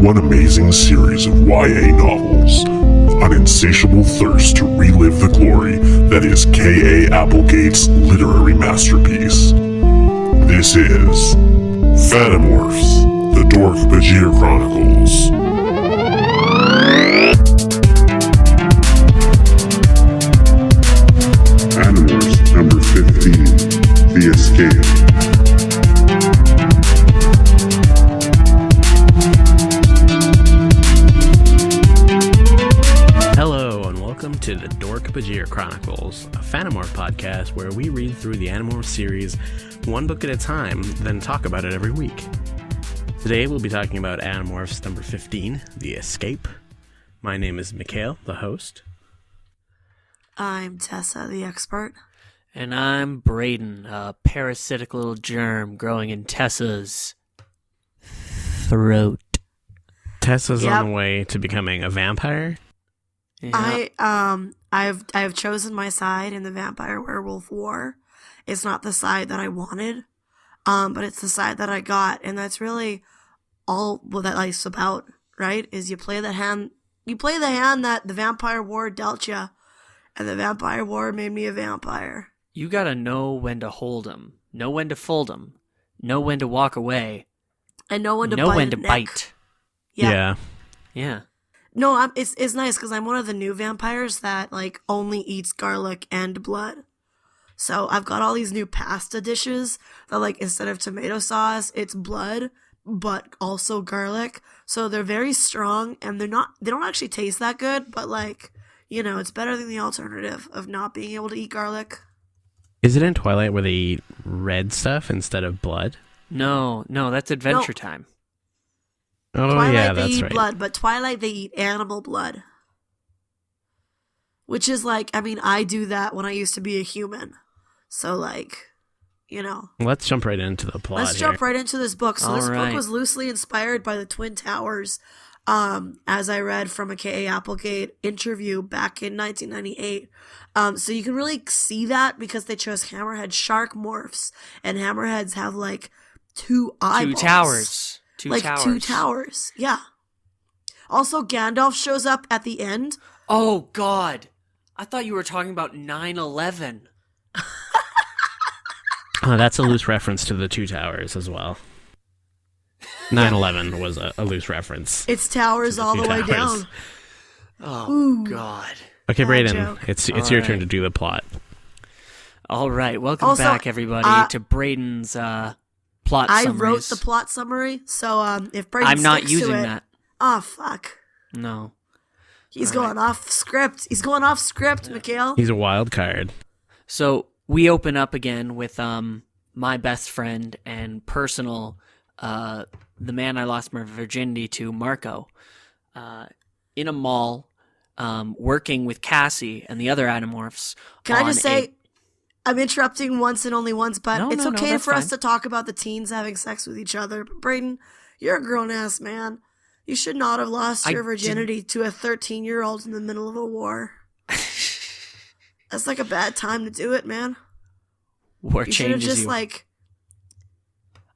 to an amazing series of YA novels, an insatiable thirst to relive the glory that is K.A. Applegate's literary masterpiece. This is Fanimorphs, the Dork-Bajir Chronicles. Animorphs number 15, The Escape. To the Dork-Bajir Chronicles, a Fanimorph podcast where we read through the Animorphs series one book at a time, then talk about it every week. Today we'll be talking about Animorphs number 15, The Escape. My name is Mikhail, the host. I'm Tessa, the expert. And I'm Braden, a parasitic little germ growing in Tessa's throat. Tessa's on the way to becoming a vampire. Yeah. I've chosen my side in the vampire werewolf war. It's not the side that I wanted, but it's the side that I got, and that's really all what that life's about, right? Is you play the hand that the vampire war dealt you, and the vampire war made me a vampire. You gotta know when to hold 'em, know when to fold 'em, know when to walk away, and know when to bite. Yeah. No, it's nice because I'm one of the new vampires that like only eats garlic and blood. So I've got all these new pasta dishes that like instead of tomato sauce, it's blood, but also garlic. So they're very strong and they don't actually taste that good, but like, you know, it's better than the alternative of not being able to eat garlic. Is it in Twilight where they eat red stuff instead of blood? No, that's Adventure Time. Oh, Twilight, yeah, they that's eat right. blood, but Twilight, they eat animal blood. Which is like, I mean, I do that when I used to be a human. So, like, you know. Let's jump right into the plot. Let's jump right into this book. So, this book was loosely inspired by the Twin Towers, as I read from a K.A. Applegate interview back in 1998. So, you can really see that because they chose hammerhead shark morphs, and hammerheads have, like, two eyeballs. Two towers, yeah. Also, Gandalf shows up at the end. Oh, God. I thought you were talking about 9/11. That's a loose reference to the Two Towers as well. 9/11 was a loose reference. It's towers all the way down. Oh, Ooh. God. Okay, Braden, joke. it's your turn to do the plot. All right, welcome back, everybody, to Braden's... plot summaries. I wrote the plot summary, so if Braden I'm not sticks using to it, that. Oh, fuck. No. He's going off script. He's going off script, Mikhail. He's a wild card. So we open up again with my best friend and personal, the man I lost my virginity to, Marco, in a mall, working with Cassie and the other Animorphs. Can I just say... I'm interrupting once and only once, but it's okay for us to talk about the teens having sex with each other. But Braden, you're a grown-ass man. You should not have lost your virginity to a 13-year-old in the middle of a war. That's like a bad time to do it, man. War you changes just you. Like...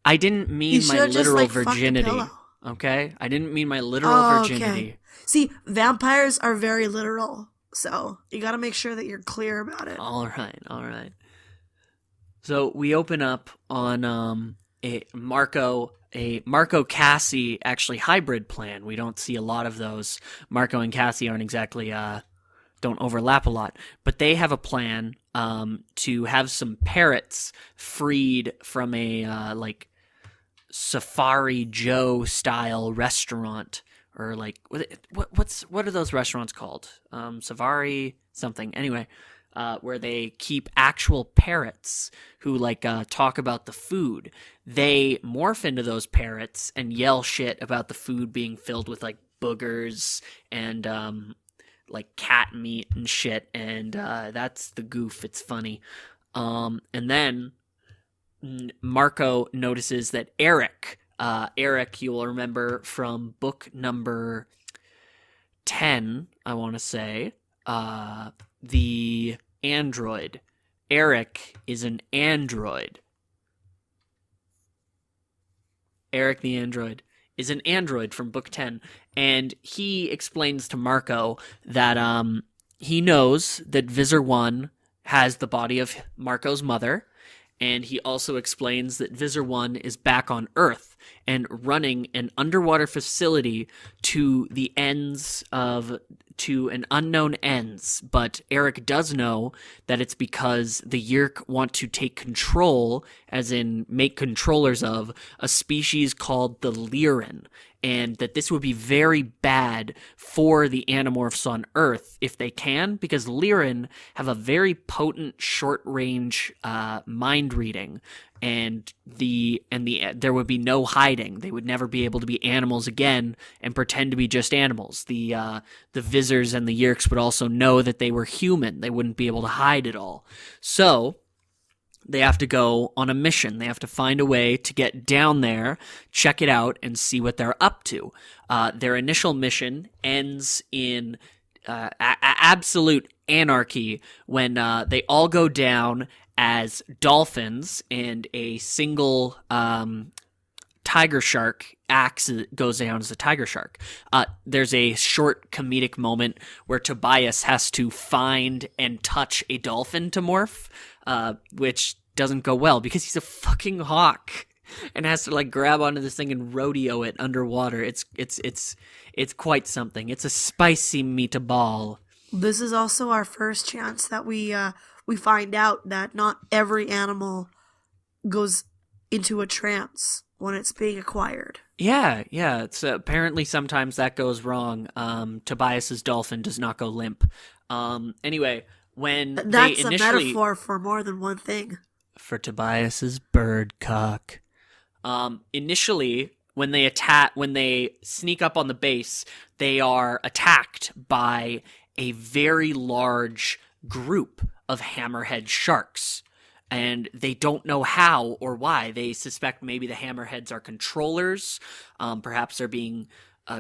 I didn't mean my literal virginity. Okay? I didn't mean my literal virginity. Okay. See, vampires are very literal. So, you gotta make sure that you're clear about it. All right. So, we open up on a Marco Cassie actually hybrid plan. We don't see a lot of those. Marco and Cassie aren't exactly, don't overlap a lot. But they have a plan to have some parrots freed from a, Safari Joe style restaurant. Or like what are those restaurants called? Safari something. Anyway, where they keep actual parrots who talk about the food. They morph into those parrots and yell shit about the food being filled with like boogers and cat meat and shit. And that's the goof. It's funny. And then Marco notices that Eric, you will remember from book number 10, I want to say, the android. Eric is an android. Eric the android is an android from book 10, and he explains to Marco that he knows that Visser 1 has the body of Marco's mother, and he also explains that Visser 1 is back on Earth and running an underwater facility to an unknown ends. But Eric does know that it's because the Yeerk want to take control, as in make controllers of, a species called the Lyran, and that this would be very bad for the Animorphs on Earth if they can, because Lyran have a very potent short-range mind reading, and there would be no hiding. They would never be able to be animals again and pretend to be just animals. The Vissers and the Yeerks would also know that they were human. They wouldn't be able to hide at all. So they have to go on a mission. They have to find a way to get down there, check it out, and see what they're up to. Their initial mission ends in absolute anarchy when they all go down as dolphins, and a single tiger shark goes down as a tiger shark. There's a short comedic moment where Tobias has to find and touch a dolphin to morph, which doesn't go well because he's a fucking hawk and has to like grab onto this thing and rodeo it underwater. It's quite something. It's a spicy meatball. This is also our first chance that we find out that not every animal goes into a trance when it's being acquired. Yeah. It's apparently sometimes that goes wrong. Tobias's dolphin does not go limp. Anyway, when that's they initially, a metaphor for more than one thing. For Tobias's bird cock. Initially, when they sneak up on the base, they are attacked by a very large group of hammerhead sharks, and they don't know how or why. They suspect maybe the hammerheads are controllers. Perhaps they're being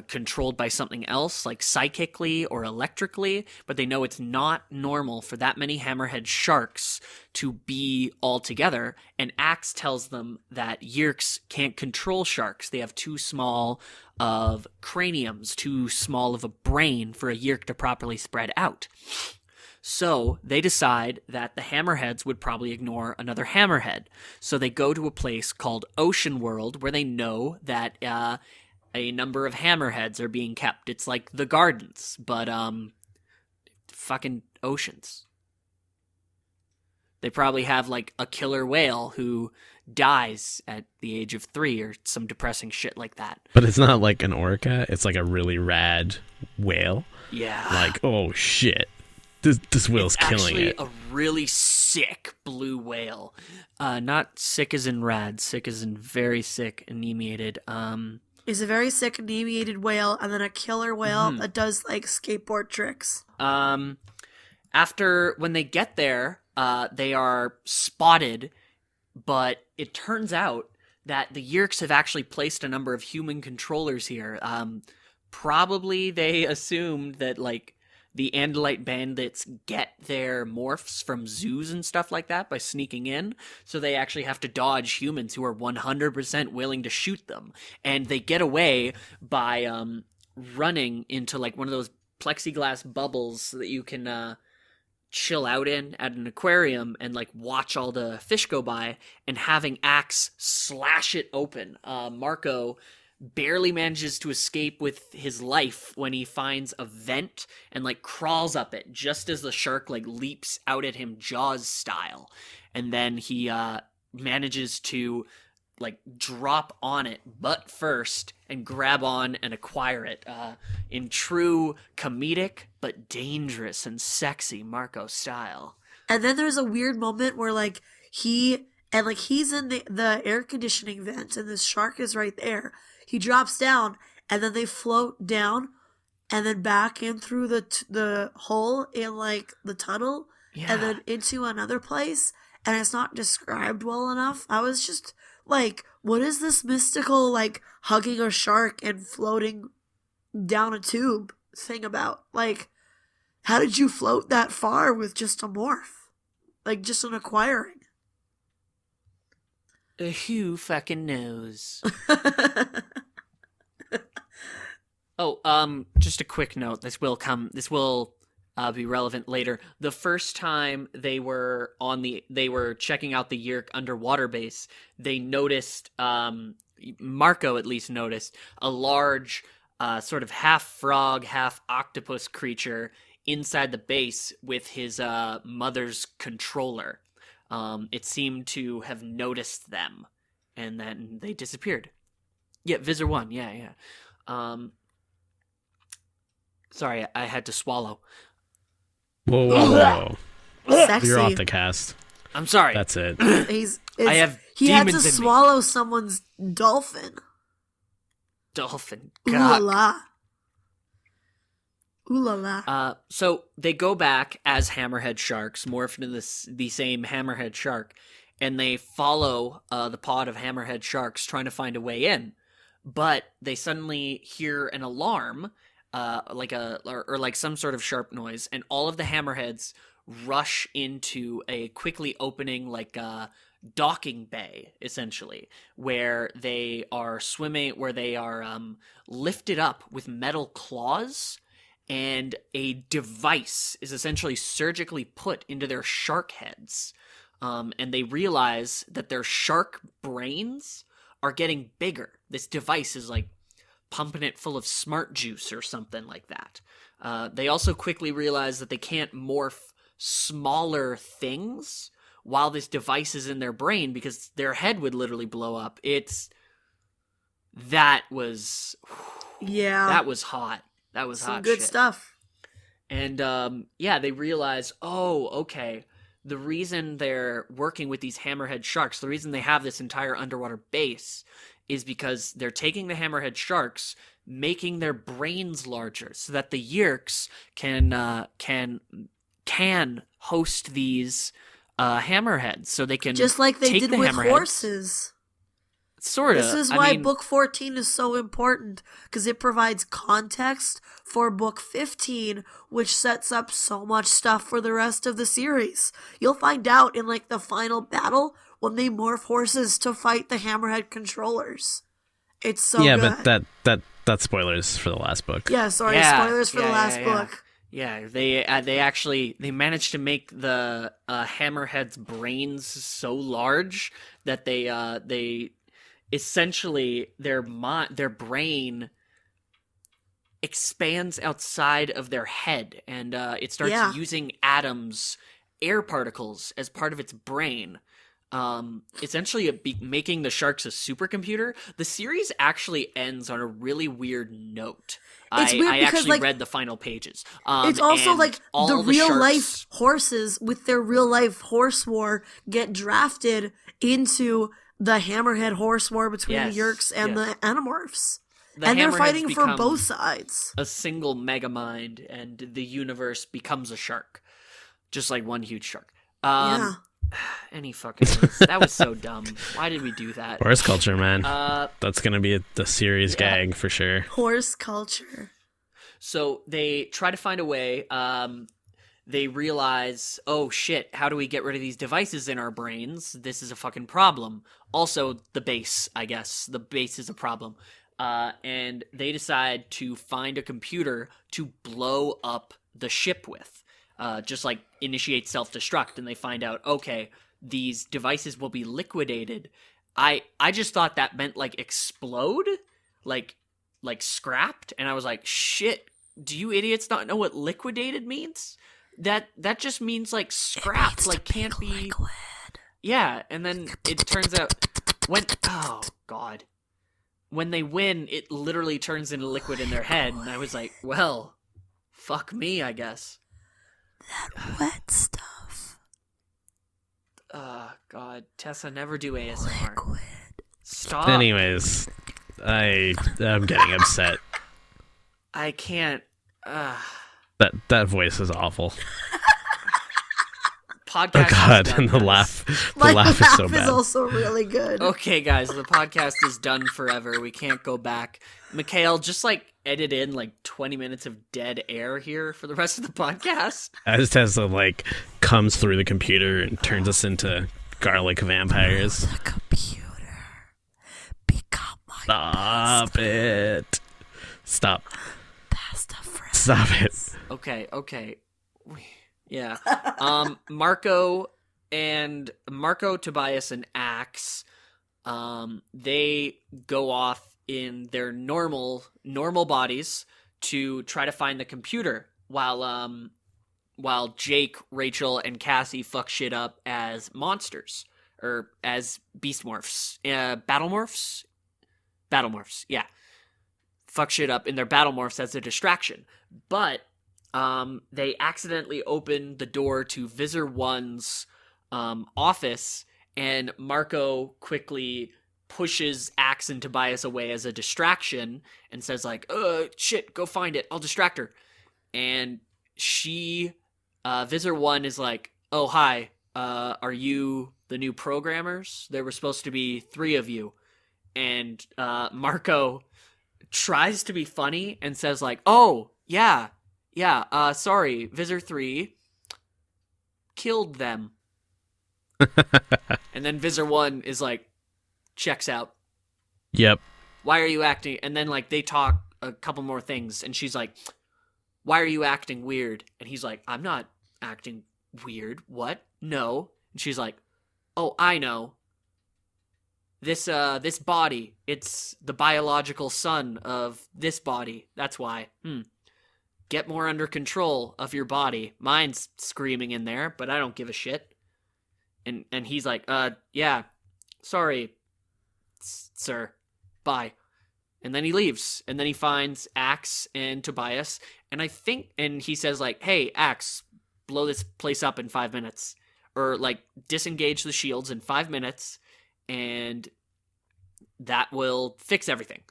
controlled by something else, like psychically or electrically, but they know it's not normal for that many hammerhead sharks to be all together. And Axe tells them that Yeerks can't control sharks. They have too small of craniums, too small of a brain for a Yeerk to properly spread out. So they decide that the hammerheads would probably ignore another hammerhead. So they go to a place called Ocean World, where they know that a number of hammerheads are being kept. It's like the gardens, but fucking oceans. They probably have like a killer whale who dies at the age of 3 or some depressing shit like that. But it's not like an orca. It's like a really rad whale. Yeah. Like, oh shit. This whale's killing it. It's actually a really sick blue whale. Not sick as in rad, sick as in very sick, anemiated. Is a very sick, anemiated whale, and then a killer whale that does like skateboard tricks. After when they get there, they are spotted, but it turns out that the Yeerks have actually placed a number of human controllers here. Probably they assumed that like the Andalite bandits get their morphs from zoos and stuff like that by sneaking in, so they actually have to dodge humans who are 100% willing to shoot them. And they get away by running into like one of those plexiglass bubbles that you can chill out in at an aquarium and like watch all the fish go by, and having Axe slash it open. Marco barely manages to escape with his life when he finds a vent and like crawls up it just as the shark like leaps out at him Jaws style, and then he manages to like drop on it butt first and grab on and acquire it in true comedic but dangerous and sexy Marco style. And then there's a weird moment where like he's in the air conditioning vent and this shark is right there. He drops down, and then they float down, and then back in through the hole in like the tunnel, and then into another place, and it's not described well enough. I was just like, what is this mystical like hugging a shark and floating down a tube thing about? Like, how did you float that far with just a morph? Like, just an acquiring? Who fucking knows? Just a quick note. This will be relevant later. The first time they were checking out the Yerk underwater base, they noticed, Marco at least noticed, a large sort of half frog, half octopus creature inside the base with his mother's controller. It seemed to have noticed them, and then they disappeared. Yeah, Visser 1, yeah. Sorry, I had to swallow. Whoa. Sexy. You're off the cast. I'm sorry. That's it. I have he had to demons in swallow someone's dolphin. Dolphin. Ooh la la. Ooh la la. So they go back as hammerhead sharks, morphed into the same hammerhead shark, and they follow the pod of hammerhead sharks trying to find a way in. But they suddenly hear an alarm, like some sort of sharp noise, and all of the hammerheads rush into a quickly opening docking bay, essentially, where they are swimming, where they are lifted up with metal claws, and a device is essentially surgically put into their shark heads. And they realize that their shark brains are getting bigger. This device is pumping it full of smart juice or something like that. They also quickly realize that they can't morph smaller things while this device is in their brain because their head would literally blow up. That was hot. That was some hot good shit. stuff. And they realize, okay, the reason they're working with these hammerhead sharks, the reason they have this entire underwater base is because they're taking the hammerhead sharks, making their brains larger so that the Yerks can host these hammerheads, so they can just like they take did the with hammerheads. horses. Sort of. This is why book 14 is so important, because it provides context for book 15, which sets up so much stuff for the rest of the series. You'll find out in the final battle when they morph horses to fight the hammerhead controllers. It's so good. but that's spoilers for the last book. Yeah, sorry, spoilers for the last book. Yeah, they managed to make the hammerhead's brains so large that they essentially their brain expands outside of their head, and it starts using atoms, air particles, as part of its brain. Essentially making the sharks a supercomputer. The series actually ends on a really weird note. It's weird I because, actually read the final pages. It's also all the real sharks... life horses with their real life horse war get drafted into the hammerhead horse war between the Yerks and the Animorphs. And they're fighting for both sides. A single megamind, and the universe becomes a shark. Just like one huge shark. Any fucking that was so dumb. Why did we do that? Horse culture, man. That's gonna be the series gag for sure. Horse culture. So they try to find a way. They realize, oh shit, how do we get rid of these devices in our brains? This is a fucking problem. Also, the base, I guess. The base is a problem. And they decide to find a computer to blow up the ship with. Just initiate self-destruct, and they find out, okay, these devices will be liquidated. I just thought that meant explode, like scrapped, and I was like, shit, do you idiots not know what liquidated means? That just means scrapped, can't be liquid. Yeah, and then it turns out when they win, it literally turns into liquid in their head, and I was like, well, fuck me, I guess. That wet stuff. God, Tessa, never do ASMR. Liquid. Stop. Anyways, I'm getting upset. I can't. That voice is awful. Podcast. Oh God, and the laugh is so bad. Is also really good. Okay, guys, the podcast is done forever. We can't go back. Mikhail, just edit in 20 minutes of dead air here for the rest of the podcast. As Tessa comes through the computer and turns us into garlic vampires. The computer become my Stop it. Stop. Best of friends. Stop it. Okay. Yeah. Marco, Tobias, and Axe, they go off in their normal bodies to try to find the computer while Jake, Rachel, and Cassie fuck shit up as monsters. Or as beast morphs. Battle morphs? Battle morphs, yeah. Fuck shit up in their battle morphs as a distraction. But they accidentally open the door to Visser One's office, and Marco quickly pushes Axe and Tobias away as a distraction and says like, shit, go find it. I'll distract her. And Visser One is like, oh, hi, are you the new programmers? There were supposed to be 3 of you. And Marco tries to be funny and says like, oh, yeah, sorry, Visser 3 killed them. And then Visser 1 is like, checks out. Yep. Why are you acting? And then like they talk a couple more things and she's like, why are you acting weird? And he's like, I'm not acting weird. What? No. And she's like, oh, I know. This body, it's the biological son of this body. That's why. Get more under control of your body. Mine's screaming in there, but I don't give a shit. And he's like, yeah, sorry, sir. Bye. And then he leaves. And then he finds Axe and Tobias. And he says like, hey, Axe, blow this place up in 5 minutes. Or like disengage the shields in 5 minutes. And that will fix everything.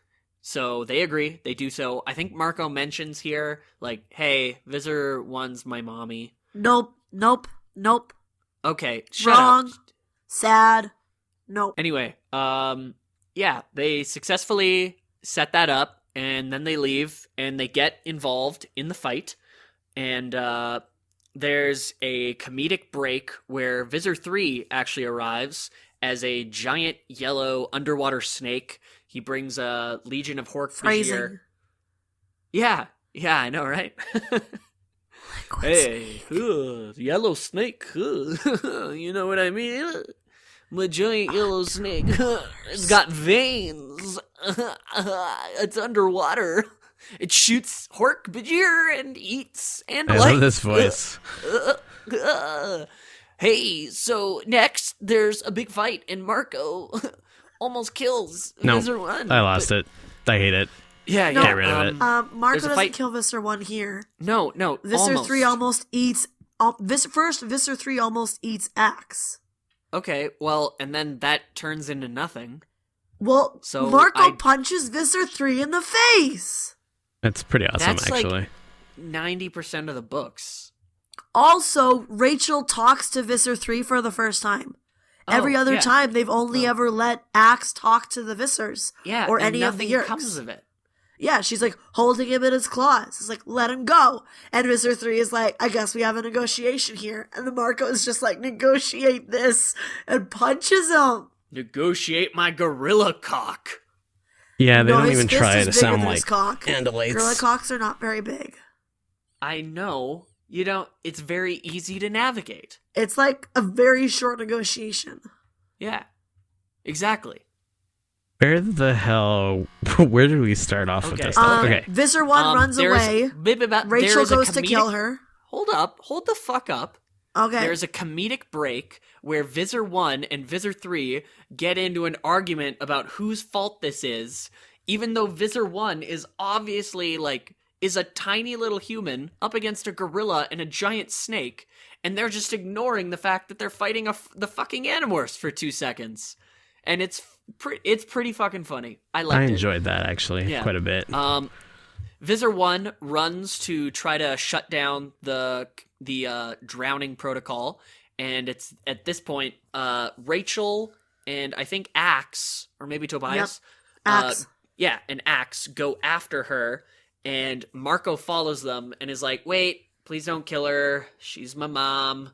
So they agree. They do so. I think Marco mentions here, like, hey, Visser One's my mommy. Nope. Okay, shut Wrong. up. Sad. Nope. Anyway, yeah, they successfully set that up, and then they leave, and they get involved in the fight. And there's a comedic break where Visser 3 actually arrives as a giant yellow underwater snake. He brings a legion of Dork-Bajir. Yeah, I know, right? Hey, yellow snake. You know what I mean? My giant yellow snake. It's got veins. It's underwater. It shoots Dork-Bajir and eats and I love this voice. Hey, so next there's a big fight and Marco almost kills Visser 1. I lost it. I hate it. Yeah, Get rid of it. Marco doesn't kill Visser 1 here. No, Visser almost. 3 almost eats... Visser 3 almost eats Axe. Okay, well, and then that turns into nothing. Well, so Marco punches Visser 3 in the face! It's pretty awesome, That's actually. Like 90% of the books. Also, Rachel talks to Visser 3 for the first time. Every other time, they've only ever let Axe talk to the Vissers. Yeah, or and any of the nothing Yerks. comes of it. Yeah, she's like holding him in his claws. It's like, let him go. And Visser 3 is like, I guess we have a negotiation here. And the Marco is just like, negotiate this, and punches him. Negotiate my gorilla cock. Yeah, they don't his even fist try is to bigger sound than like his cock. Andalates. Gorilla cocks are not very big. I know. You don't. It's very easy to navigate. It's like a very short negotiation. Yeah. Exactly. Where the hell? Where did we start off with this? Okay. Visser 1 runs away. Rachel goes to kill her. Hold up. Hold the fuck up. Okay. There's a comedic break where Visser 1 and Visser 3 get into an argument about whose fault this is, even though Visser 1 is obviously is a tiny little human up against a gorilla and a giant snake, and they're just ignoring the fact that they're fighting the fucking Animorphs for 2 seconds. And it's pretty fucking funny. I enjoyed that, actually, quite a bit. Visser 1 runs to try to shut down the drowning protocol, and it's at this point Rachel and I think Axe, or maybe Tobias, Axe. And Axe go after her, and Marco follows them and is like, wait, please don't kill her, she's my mom,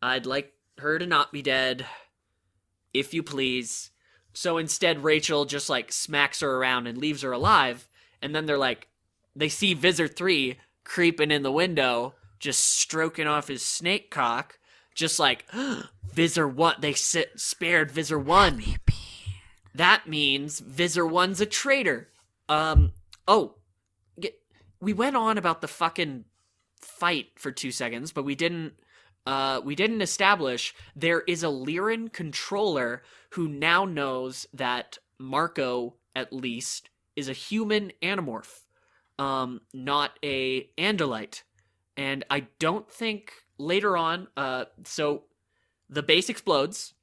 I'd like her to not be dead, if you please. So instead Rachel just smacks her around and leaves her alive, and then they're like, they see Visser 3 creeping in the window, just stroking off his snake cock, just like, Visser 1, they spared Visser 1. That means Visser 1's a traitor. We went on about the fucking fight for 2 seconds, but we didn't establish there is a Lyran controller who now knows that Marco, at least, is a human Animorph, not a Andalite. And I don't think later on, so the base explodes,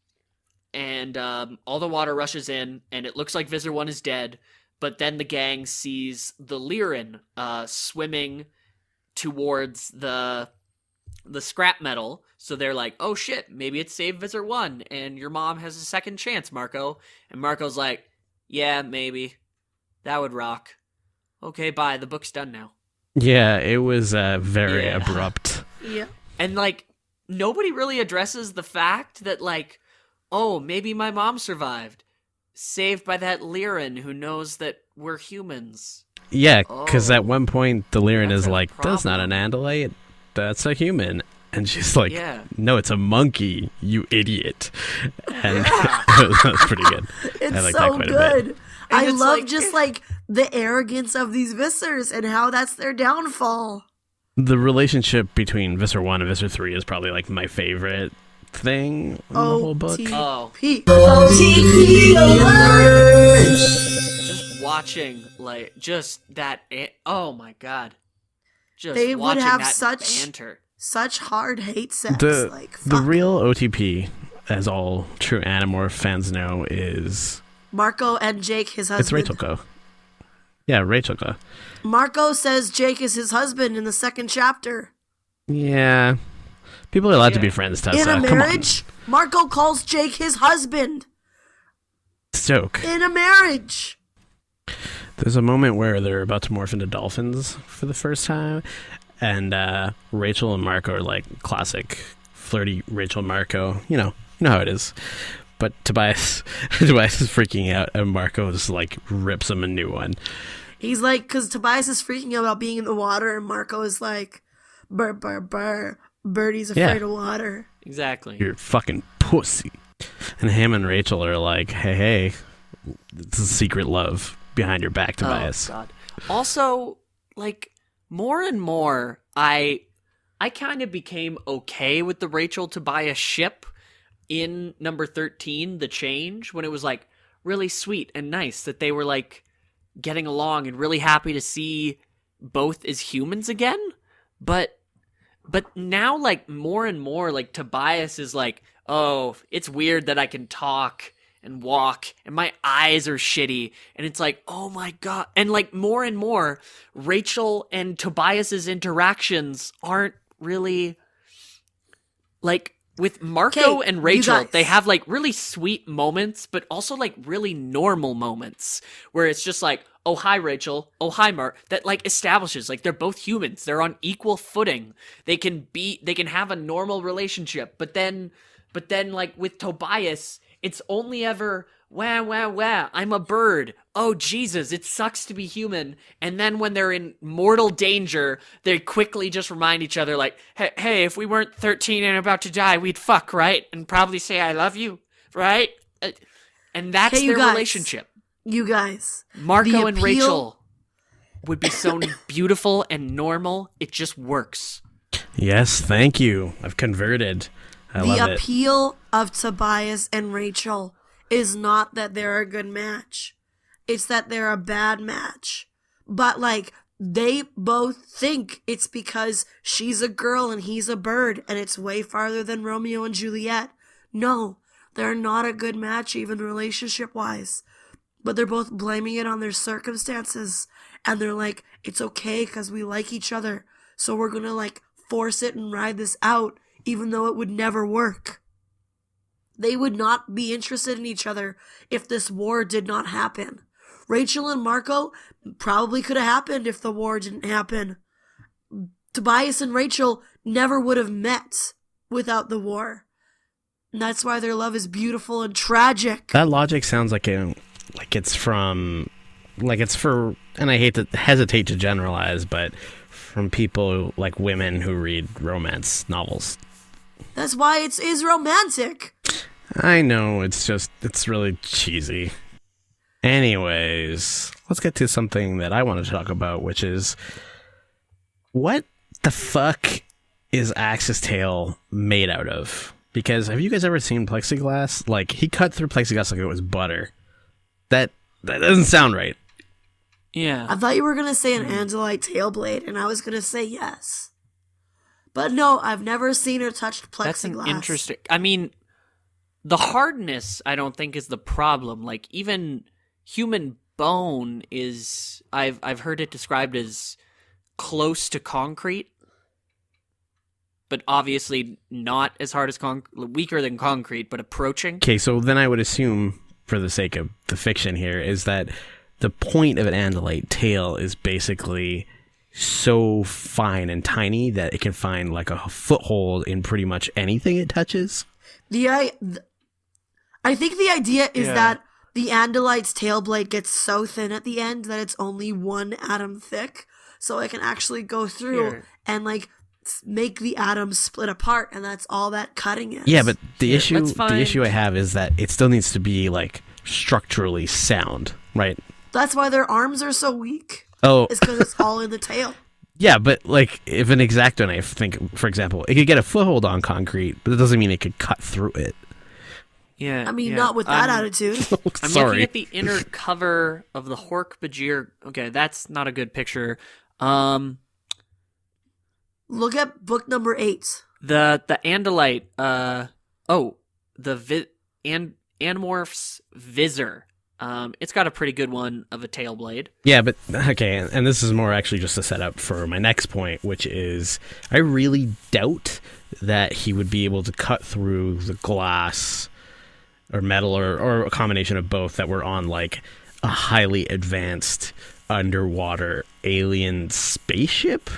and all the water rushes in, and it looks like Visser 1 is dead, but then the gang sees the Lyran swimming towards the scrap metal, so they're like, oh shit, maybe it's saved Visser 1, and your mom has a second chance, Marco. And Marco's like, yeah, maybe. That would rock. Okay, bye, the book's done now. Yeah, it was very abrupt. Yeah. And, like, nobody really addresses the fact that, like, oh, maybe my mom survived. Saved by that Lyran who knows that we're humans. Yeah, because at one point the Lyran That's is a like, that's not an Andalite, that's a human. And she's like, no, it's a monkey, you idiot. And that was pretty good. It's I like so that quite good. a bit. I love just like the arrogance of these Vissers and how that's their downfall. The relationship between Visser 1 and Visser 3 is probably like my favorite thing in the whole book. OTP. Just watching, like, just that, oh my god. Just they watching would have that such banter. Such hard hate sex. The real OTP, as all true Animorph fans know, is Marco and Jake, his husband. It's Rachel Go. Yeah, Rachel Go. Marco says Jake is his husband in the second chapter. Yeah. People are allowed to be friends, Tessa. In a marriage, Marco calls Jake his husband. Stoke. In a marriage. There's a moment where they're about to morph into dolphins for the first time, and Rachel and Marco are like classic flirty Rachel and Marco. You know how it is. But Tobias is freaking out, and Marco just like rips him a new one. He's like, because Tobias is freaking out about being in the water, and Marco is like, burr, burr, burr. Birdie's afraid of water. Exactly. You're fucking pussy. And him and Rachel are like, hey, this is secret love behind your back, Tobias. Oh, God. Also, like, more and more, I kind of became okay with the Rachel Tobias ship in number 13, The Change, when it was, like, really sweet and nice that they were, like, getting along and really happy to see both as humans again. But now, like, more and more, like, Tobias is like, oh, it's weird that I can talk and walk, and my eyes are shitty, and it's like, oh my god. And, like, more and more, Rachel and Tobias's interactions aren't really, like, with Marco and Rachel, they have, like, really sweet moments, but also, like, really normal moments, where it's just like, oh, hi, Rachel. Oh, hi, Mark. That, like, establishes, like, they're both humans. They're on equal footing. They can have a normal relationship. But then, like, with Tobias, it's only ever, wah, wah, wah, I'm a bird. Oh, Jesus, it sucks to be human. And then when they're in mortal danger, they quickly just remind each other, like, hey, if we weren't 13 and about to die, we'd fuck, right? And probably say, I love you, right? And that's their relationship. You guys. Marco and Rachel would be so beautiful and normal. It just works. Yes, thank you. I've converted. I love it. The appeal of Tobias and Rachel is not that they're a good match. It's that they're a bad match. But, like, they both think it's because she's a girl and he's a bird, and it's way farther than Romeo and Juliet. No, they're not a good match, even relationship-wise. But they're both blaming it on their circumstances. And they're like, it's okay because we like each other. So we're going to, like, force it and ride this out, even though it would never work. They would not be interested in each other if this war did not happen. Rachel and Marco probably could have happened if the war didn't happen. Tobias and Rachel never would have met without the war. And that's why their love is beautiful and tragic. That logic sounds like it's from like it's for, and I hesitate to generalize, but from people like women who read romance novels. That's why it is romantic. I know, it's really cheesy. Anyways, let's get to something that I want to talk about, which is, what the fuck is Axe's tail made out of? Because have you guys ever seen plexiglass? Like, he cut through plexiglass like it was butter. That doesn't sound right. Yeah. I thought you were going to say an Andalite tail blade, and I was going to say yes. But no, I've never seen or touched plexiglass. That's an interesting... I mean, the hardness, I don't think, is the problem. Like, even human bone is... I've heard it described as close to concrete. But obviously not as hard as weaker than concrete, but approaching. Okay, so then I would assume, for the sake of the fiction here, is that the point of an Andalite tail is basically so fine and tiny that it can find like a foothold in pretty much anything it touches. I think the idea is that the Andalite's tail blade gets so thin at the end that it's only 1 atom thick, so it can actually go through and like make the atoms split apart, and that's all that cutting is. Yeah, but the issue I have is that it still needs to be like structurally sound, right? That's why their arms are so weak. Oh, it's because it's all in the tail. Yeah, but like if an X-Acto knife, think for example, it could get a foothold on concrete, but it doesn't mean it could cut through it. Yeah, I mean, not with that attitude. I'm looking at the inner cover of the Dork-Bajir. Okay, that's not a good picture. Look at book number 8. The Andalite. Animorphs Visser. It's got a pretty good one of a tail blade. Yeah, but okay, and this is more actually just a setup for my next point, which is I really doubt that he would be able to cut through the glass or metal or a combination of both that were on like a highly advanced underwater alien spaceship.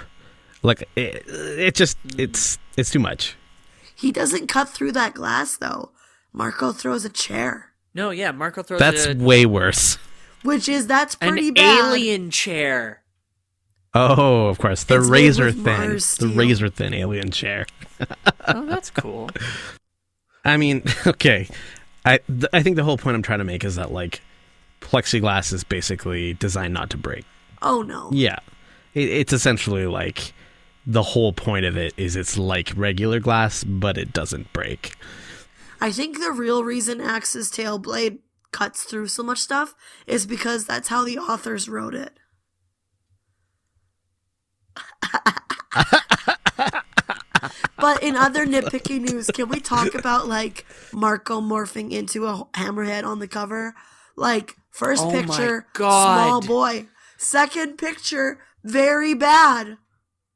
Like it's too much. He doesn't cut through that glass though. Marco throws a chair. No, yeah, Marco throws. That's way worse. That's pretty an bad. An alien chair. Oh, of course, the razor thin alien chair. Oh, that's cool. I mean, okay, I think the whole point I'm trying to make is that like plexiglass is basically designed not to break. Oh no. Yeah, it's essentially like. The whole point of it is it's like regular glass, but it doesn't break. I think the real reason Axe's tail blade cuts through so much stuff is because that's how the authors wrote it. But in other nitpicky news, can we talk about like Marco morphing into a hammerhead on the cover? Like, first picture, small boy. Second picture, very bad.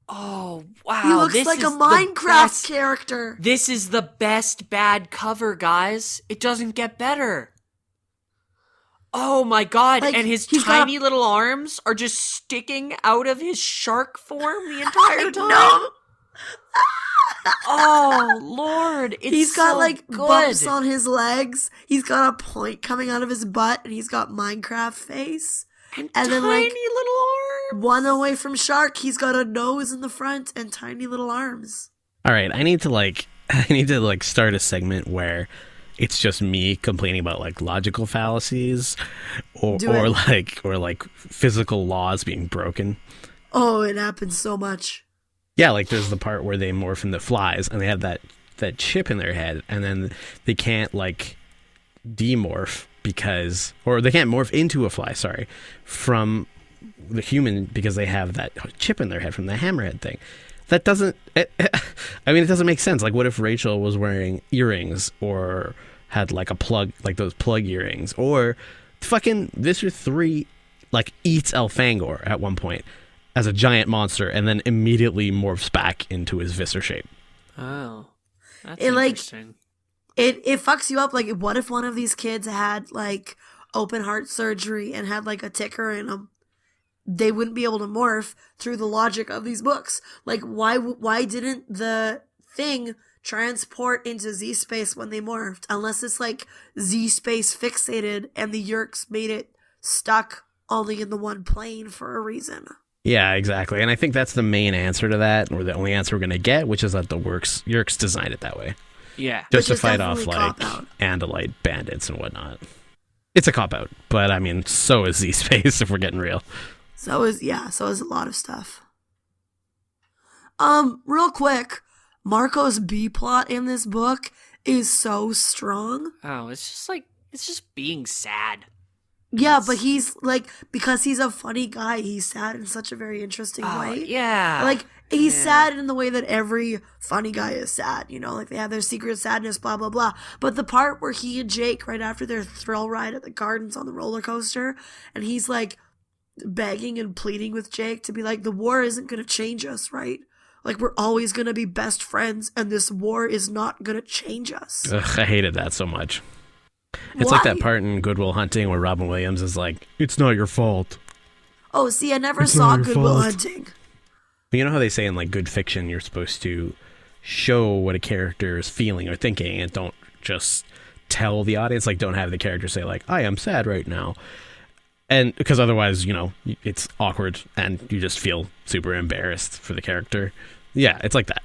Oh, wow. He looks like a Minecraft character. This is the best bad cover, guys. It doesn't get better. Oh my god. Like, and his tiny little arms are just sticking out of his shark form the entire time. No. Oh, Lord. He's got like bumps on his legs. He's got a point coming out of his butt, and he's got Minecraft face. And then like little arms. One away from shark, he's got a nose in the front and tiny little arms. All right, I need to start a segment where it's just me complaining about like logical fallacies or like physical laws being broken. Oh, it happens so much. Yeah, like there's the part where they morph into flies and they have that chip in their head, and then they can't like demorph or they can't morph into a fly, from the human because they have that chip in their head from the hammerhead thing. That doesn't, it doesn't make sense. Like, what if Rachel was wearing earrings or had like a plug, like those plug earrings, or fucking Visser 3 like eats Elfangor at one point as a giant monster and then immediately morphs back into his Visser shape. Oh, that's interesting. It fucks you up. Like, what if one of these kids had like open heart surgery and had like a ticker in them? They wouldn't be able to morph through the logic of these books. Like, why didn't the thing transport into Z space when they morphed? Unless it's like Z space fixated and the Yeerks made it stuck only in the one plane for a reason. Yeah, exactly. And I think that's the main answer to that, or the only answer we're going to get, which is that the Yeerks designed it that way. Yeah. Just to fight off, like, Andalite bandits and whatnot. It's a cop-out, but, I mean, so is Z-Space, if we're getting real. So is a lot of stuff. Real quick, Marco's B-plot in this book is so strong. Oh, it's just being sad. Yeah, but he's, like, because he's a funny guy, he's sad in such a very interesting way. Yeah. Like, he's sad in the way that every funny guy is sad, you know? Like, they have their secret sadness, blah, blah, blah. But the part where he and Jake, right after their thrill ride at the gardens on the roller coaster, and he's, like, begging and pleading with Jake to be like, the war isn't going to change us, right? Like, we're always going to be best friends, and this war is not going to change us. Ugh, I hated that so much. It's Why? like that part in Good Will Hunting where Robin Williams is like, it's not your fault. Oh, see, I never saw Good Will Hunting. But you know how they say in, like, good fiction, you're supposed to show what a character is feeling or thinking and don't just tell the audience, like, don't have the character say, like, I am sad right now. And because otherwise, you know, it's awkward and you just feel super embarrassed for the character. Yeah, it's like that.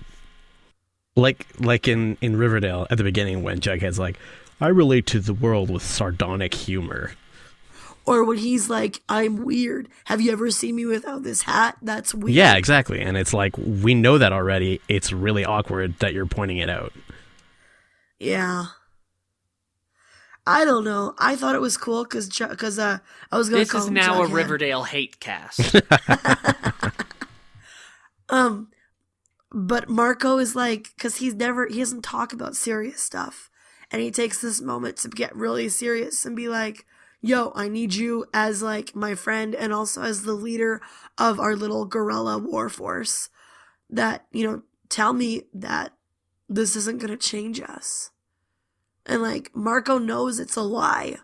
Like in Riverdale at the beginning when Jughead's like, I relate to the world with sardonic humor. Or when he's like, I'm weird. Have you ever seen me without this hat? That's weird. Yeah, exactly. And it's like, we know that already. It's really awkward that you're pointing it out. Yeah. I don't know. I thought it was cool because I was going to call him This is now Jughead. a Riverdale hate cast. But Marco is like, because he doesn't talk about serious stuff. And he takes this moment to get really serious and be like, yo, I need you as, like, my friend and also as the leader of our little guerrilla war force that, you know, tell me that this isn't going to change us. And, like, Marco knows it's a lie.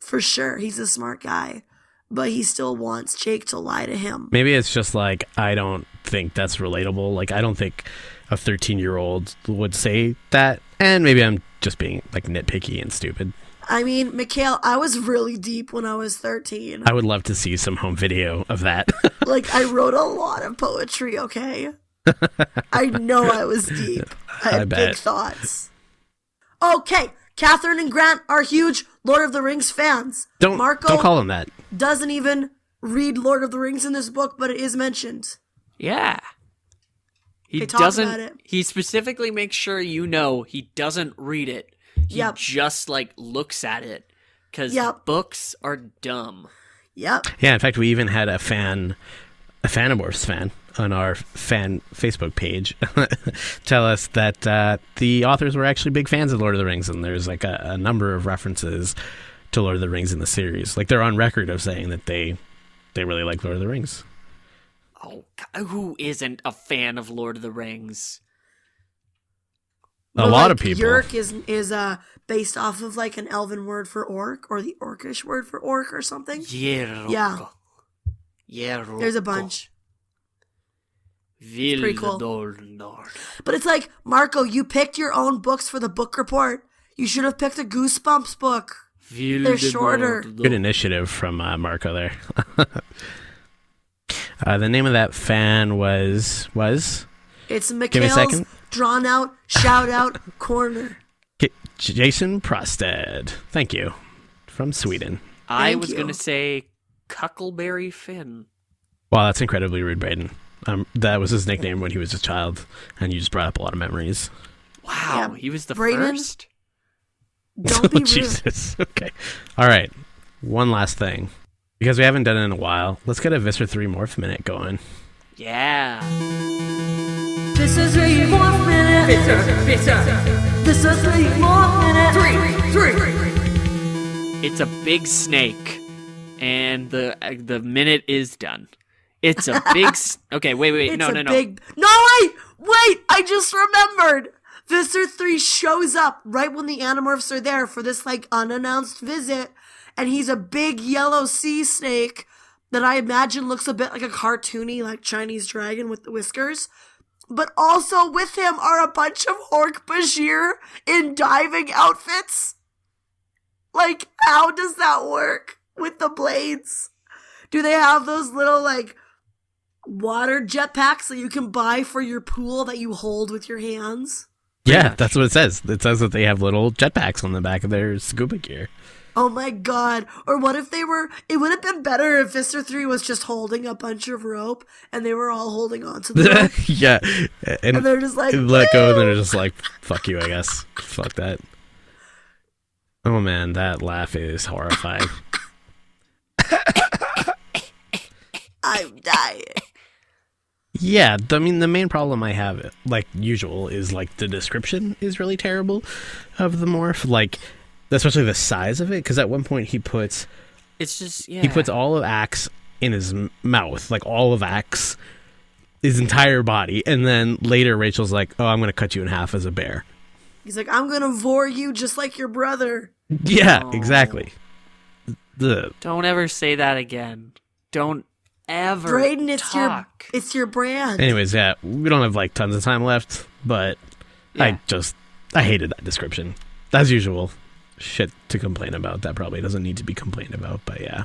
For sure. He's a smart guy. But he still wants Jake to lie to him. Maybe it's just like, I don't think that's relatable. Like, I don't think a 13-year-old would say that. And maybe I'm just being, like, nitpicky and stupid. I mean, Mikhail, I was really deep when I was 13. I would love to see some home video of that. Like, I wrote a lot of poetry, okay? I know I was deep. I had big thoughts. Okay, Catherine and Grant are huge Lord of the Rings fans. Marco don't call them that. Doesn't even read Lord of the Rings in this book, but it is mentioned. Yeah. He doesn't. About it. He specifically makes sure you know he doesn't read it. He just, like, looks at it. Because books are dumb. Yep. Yeah, in fact, we even had a Fanimorphs fan on our fan Facebook page tell us that the authors were actually big fans of Lord of the Rings, and there's, like, a number of references to Lord of the Rings in the series. Like, they're on record of saying that they really like Lord of the Rings. Oh, God, who isn't a fan of Lord of the Rings? A lot of people. Yeerk is based off of, like, an elven word for orc, or the orcish word for orc or something. Yeah. There's a bunch. It's pretty cool. But it's like, Marco, you picked your own books for the book report. You should have picked a Goosebumps book. They're shorter. Good initiative from Marco there. The name of that fan was? It's Mikhail's drawn out, shout out corner. Jason Prosted. Thank you. From Sweden. I was going to say Cuckleberry Finn. Wow, that's incredibly rude, Braden. That was his nickname when he was a child, and you just brought up a lot of memories. Wow, he was the first? Don't be rude. Jesus. Okay. All right. One last thing. Because we haven't done it in a while, let's get a Visser Three Morph Minute going. Yeah. Visser Three Morph Minute. Visser Three Morph Minute. Three. It's a big snake, and the minute is done. It's a big... Okay, wait. No. No, wait! I just remembered! Visser 3 shows up right when the Animorphs are there for this, like, unannounced visit, and he's a big yellow sea snake that I imagine looks a bit like a cartoony, like, Chinese dragon with the whiskers. But also with him are a bunch of Dork-Bajir in diving outfits. Like, how does that work with the blades? Do they have those little, like, water jetpacks that you can buy for your pool that you hold with your hands? Yeah, that's what it says. It says that they have little jetpacks on the back of their scuba gear. Oh my god. Or what if they were... It would have been better if Visser 3 was just holding a bunch of rope and they were all holding on to the rope. Yeah. And they're just like... Let go, and they're just like, fuck you, I guess. Fuck that. Oh man, that laugh is horrifying. I'm dying. Yeah, I mean, the main problem I have, like usual, is like the description is really terrible of the morph. Like, especially the size of it, because at one point he puts... It's just, yeah. He puts all of Axe in his mouth, like all of Axe, his entire body, and then later Rachel's like, oh, I'm going to cut you in half as a bear. He's like, I'm going to vor you just like your brother. Yeah, Oh. exactly. Don't ever say that again. Don't ever Brayden, talk. it's your brand. Anyways, yeah, we don't have like tons of time left, but Yeah. I hated that description. As usual, shit to complain about. That probably doesn't need to be complained about, but yeah,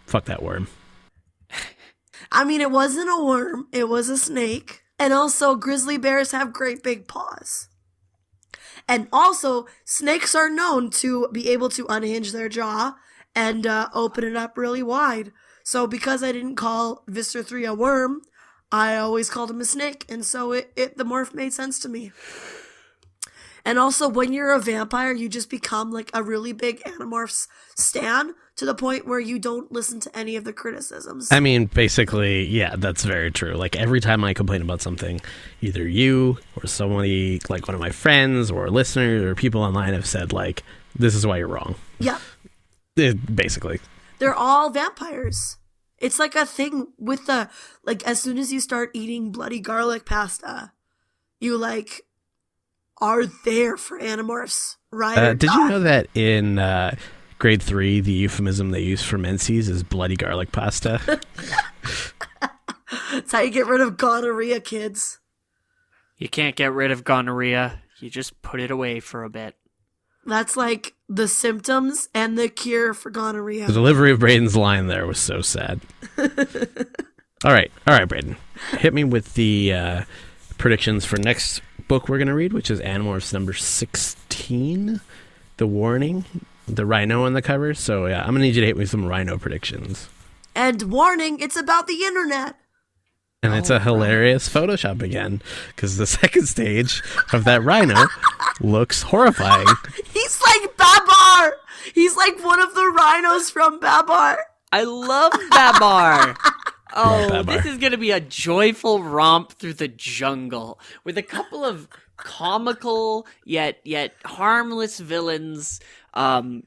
fuck that worm. I mean, it wasn't a worm. It was a snake. And also, grizzly bears have great big paws. And also, snakes are known to be able to unhinge their jaw and open it up really wide. So because I didn't call Visser 3 a worm, I always called him a snake. And so the morph made sense to me. And also, when you're a vampire, you just become like a really big Animorphs stan to the point where you don't listen to any of the criticisms. I mean, basically, yeah, that's very true. Like, every time I complain about something, either you or somebody, like one of my friends or listeners or people online have said, like, this is why you're wrong. Yeah. Basically. They're all vampires. It's like a thing with the, like, as soon as you start eating bloody garlic pasta, you, like, are there for Animorphs, right? Did you know that in grade 3, the euphemism they use for menses is bloody garlic pasta? That's how you get rid of gonorrhea, kids. You can't get rid of gonorrhea. You just put it away for a bit. That's like the symptoms and the cure for gonorrhea. The delivery of Braden's line there was so sad. All right, Braden. Hit me with the predictions for next book we're going to read, which is Animorphs number 16, The Warning, the rhino on the cover. So yeah, I'm going to need you to hit me with some rhino predictions. And warning, it's about the internet. And it's a hilarious Photoshop again, because the second stage of that rhino looks horrifying. He's like Babar. He's like one of the rhinos from Babar. I love Babar. Oh, Babar. this is going to be a joyful romp through the jungle with a couple of comical yet harmless villains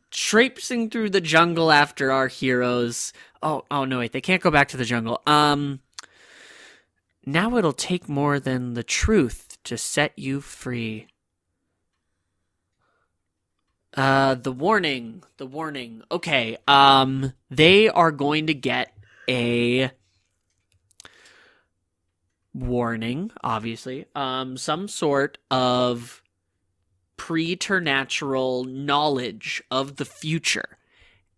traipsing through the jungle after our heroes. Oh no, wait, they can't go back to the jungle. Now it'll take more than the truth to set you free. The warning. Okay, they are going to get a warning, obviously. Some sort of preternatural knowledge of the future.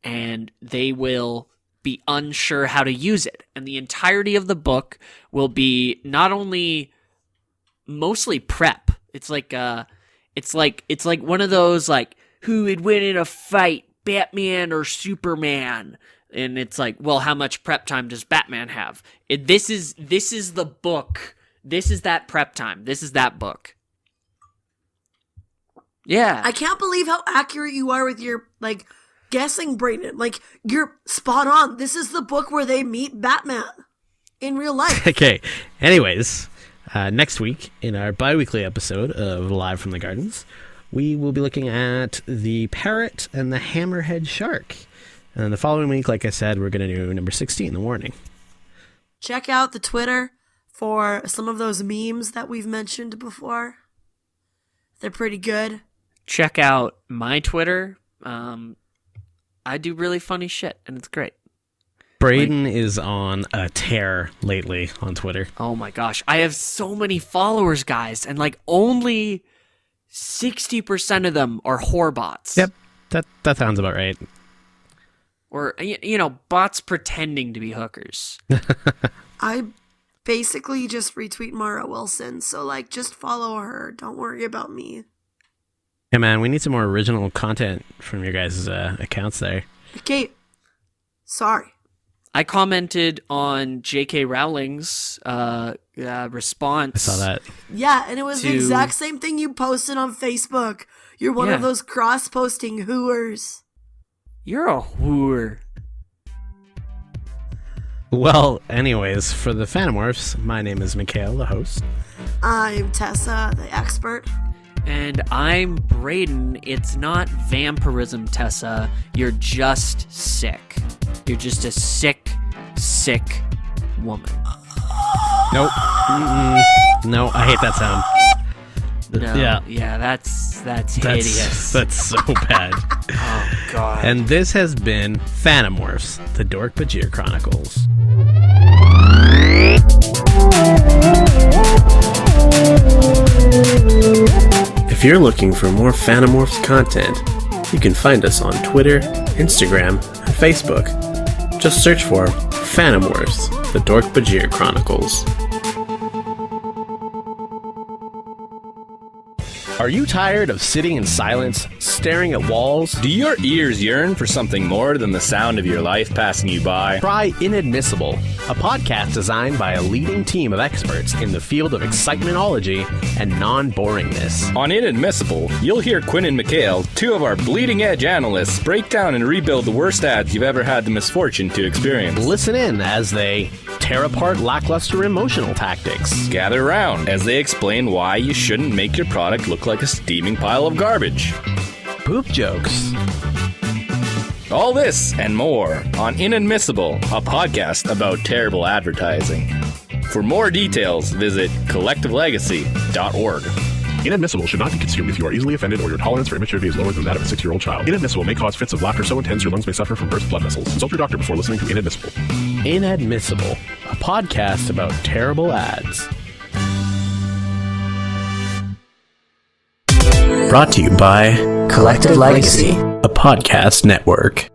And they will be unsure how to use it. And the entirety of the book will be not only mostly prep. It's like one of those, like, who would win in a fight, Batman or Superman? And it's like, well, how much prep time does Batman have? This is the book. This is that prep time. This is that book. Yeah. I can't believe how accurate you are with your, like, guessing, Brayden. Like, you're spot on. This is the book where they meet Batman in real life. Okay. Anyways, next week in our bi-weekly episode of Live from the Gardens, we will be looking at the parrot and the hammerhead shark. And then the following week, like I said, we're going to do number 16, The Warning. Check out the Twitter for some of those memes that we've mentioned before. They're pretty good. Check out my Twitter. I do really funny shit, and it's great. Braden is on a tear lately on Twitter. Oh my gosh. I have so many followers, guys, and like only 60% of them are whore bots. Yep, that sounds about right. Or, bots pretending to be hookers. I basically just retweet Mara Wilson, so, just follow her. Don't worry about me. Hey, man, we need some more original content from your guys' accounts there. Okay. Sorry. I commented on J.K. Rowling's response. I saw that. Yeah, and it was the exact same thing you posted on Facebook. You're one of those cross-posting hooers. You're a whore. Well, anyways, for the Fanimorphs, my name is Mikhail, the host. I'm Tessa, the expert. And I'm Brayden. It's not vampirism, Tessa. You're just sick. You're just a sick woman. Nope. No, I hate that sound. No, yeah, that's hideous. That's so bad. Oh, God. And this has been Fanimorphs, the Dork-Bajir Chronicles. If you're looking for more Fanimorphs content, you can find us on Twitter, Instagram, and Facebook. Just search for Fanimorphs, the Dork-Bajir Chronicles. Are you tired of sitting in silence, staring at walls? Do your ears yearn for something more than the sound of your life passing you by? Try Inadmissible, a podcast designed by a leading team of experts in the field of excitementology and non-boringness. On Inadmissible, you'll hear Quinn and Mikhail, two of our bleeding-edge analysts, break down and rebuild the worst ads you've ever had the misfortune to experience. Listen in as they tear apart lackluster emotional tactics. Gather around as they explain why you shouldn't make your product look like a steaming pile of garbage. Poop jokes. All this and more on Inadmissible, a podcast about terrible advertising. For more details, visit collectivelegacy.org. Inadmissible should not be consumed if you are easily offended or your tolerance for immaturity is lower than that of a 6-year-old child. Inadmissible may cause fits of laughter so intense your lungs may suffer from burst blood vessels. Consult your doctor before listening to Inadmissible. Inadmissible, a podcast about terrible ads. Brought to you by Collective Legacy, a podcast network.